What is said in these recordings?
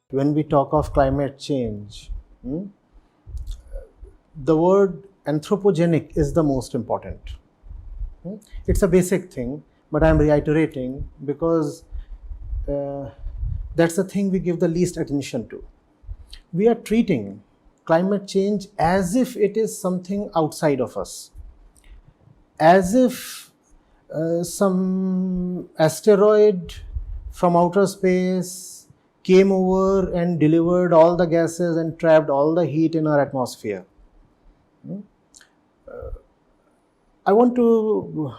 when we talk of climate change, the word anthropogenic is the most important. It's a basic thing, but I'm reiterating because that's the thing we give the least attention to. We are treating climate change as if it is something outside of us, as if some asteroid from outer space came over and delivered all the gases and trapped all the heat in our atmosphere. I want all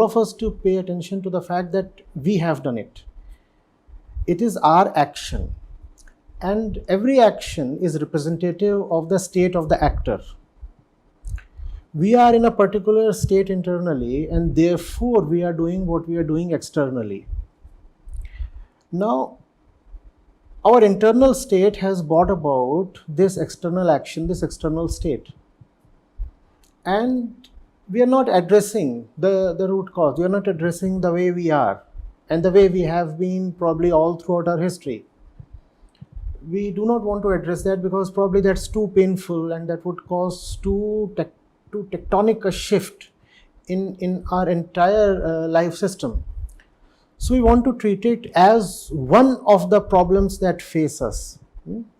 of us to pay attention to the fact that we have done it. It is our action, and every action is representative of the state of the actor. We are in a particular state internally, and therefore we are doing what we are doing externally. Now, our internal state has brought about this external action, this external state. And we are not addressing the root cause. We are not addressing the way we are and the way we have been probably all throughout our history. We do not want to address that because probably that's too painful and that would cause too tectonic a shift in our entire life system. So we want to treat it as one of the problems that face us.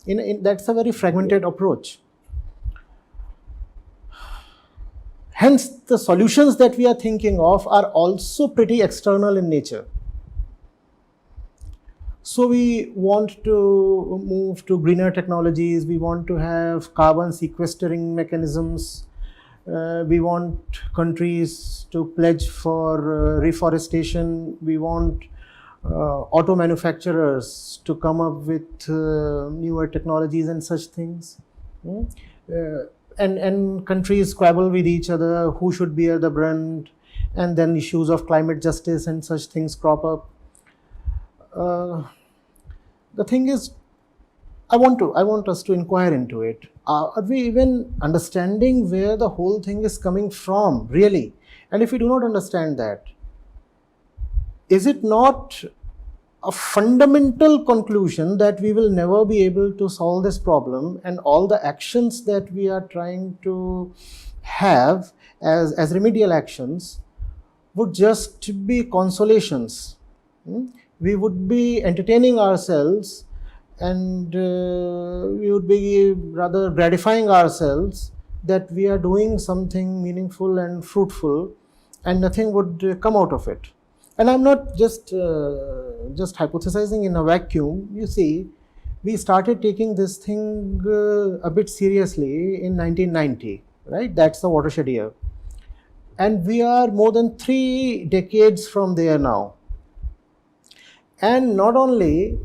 That's a very fragmented approach. Hence, the solutions that we are thinking of are also pretty external in nature. So we want to move to greener technologies, we want to have carbon sequestering mechanisms, we want countries to pledge for reforestation, we want auto manufacturers to come up with newer technologies and such things. And countries squabble with each other who should bear the brunt, and then issues of climate justice and such things crop up. The thing is, I want us to inquire into it. Are we even understanding where the whole thing is coming from, really? And if we do not understand that, is it not a fundamental conclusion that we will never be able to solve this problem, and all the actions that we are trying to have as remedial actions would just be consolations? We would be entertaining ourselves, and we would be rather gratifying ourselves that we are doing something meaningful and fruitful, and nothing would come out of it. And I'm not just hypothesizing in a vacuum. You see, we started taking this thing a bit seriously in 1990, right? That's the watershed year. And we are more than 3 decades from there now. And not only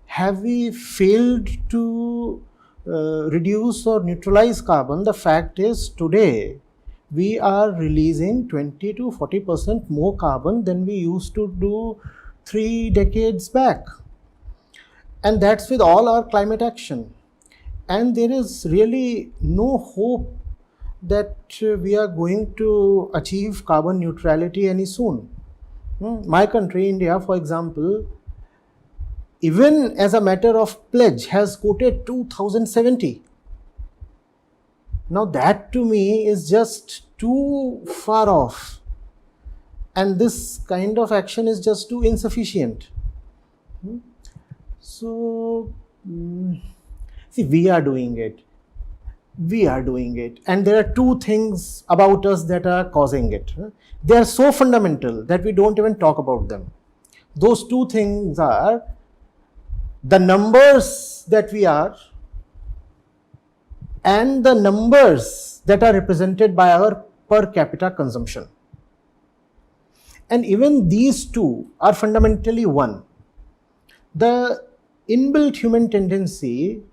have we failed to reduce or neutralize carbon, the fact is today we are releasing 20 to 40% more carbon than we used to do 3 decades back. And that's with all our climate action. And there is really no hope that we are going to achieve carbon neutrality any soon. My country, India, for example, even as a matter of pledge, has quoted 2070. Now that to me is just too far off, and this kind of action is just too insufficient. So, see, we are doing it, and there are 2 things about us that are causing it. They are so fundamental that we don't even talk about them. Those 2 things are the numbers that we are, and the numbers that are represented by our per capita consumption. And even these 2 are fundamentally one. The inbuilt human tendency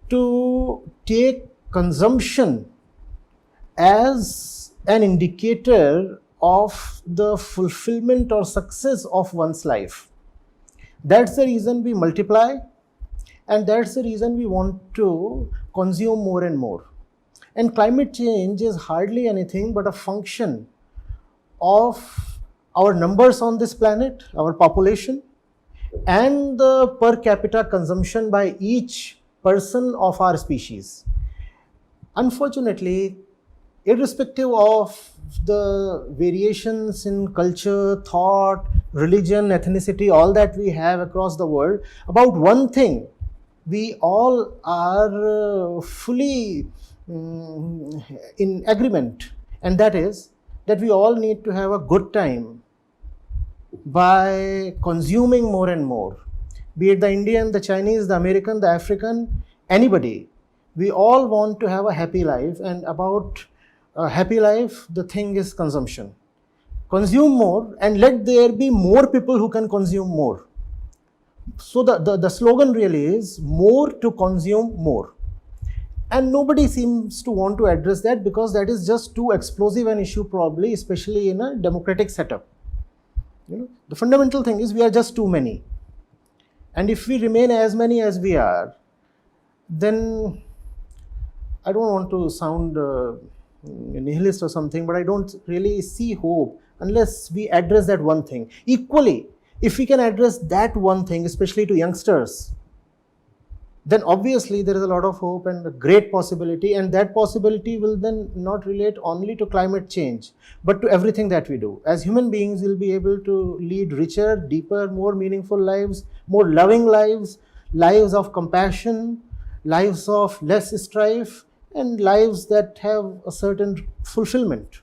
to take consumption as an indicator of the fulfillment or success of one's life. That's the reason we multiply, and that's the reason we want to consume more and more. And climate change is hardly anything but a function of our numbers on this planet, our population, and the per capita consumption by each person of our species. Unfortunately, irrespective of the variations in culture, thought, religion, ethnicity, all that we have across the world, about one thing we all are fully in agreement, and that is that we all need to have a good time by consuming more and more, be it the Indian, the Chinese, the American, the African, anybody. We all want to have a happy life, and about a happy life, the thing is consumption. Consume more and let there be more people who can consume more. So the slogan really is more to consume more. And nobody seems to want to address that because that is just too explosive an issue, probably, especially in a democratic setup. The fundamental thing is we are just too many. And if we remain as many as we are, then I don't want to sound nihilist or something, but I don't really see hope unless we address that one thing. Equally, if we can address that one thing, especially to youngsters, then obviously there is a lot of hope and a great possibility, and that possibility will then not relate only to climate change, but to everything that we do. As human beings, we'll be able to lead richer, deeper, more meaningful lives, more loving lives, lives of compassion, lives of less strife, and lives that have a certain fulfillment.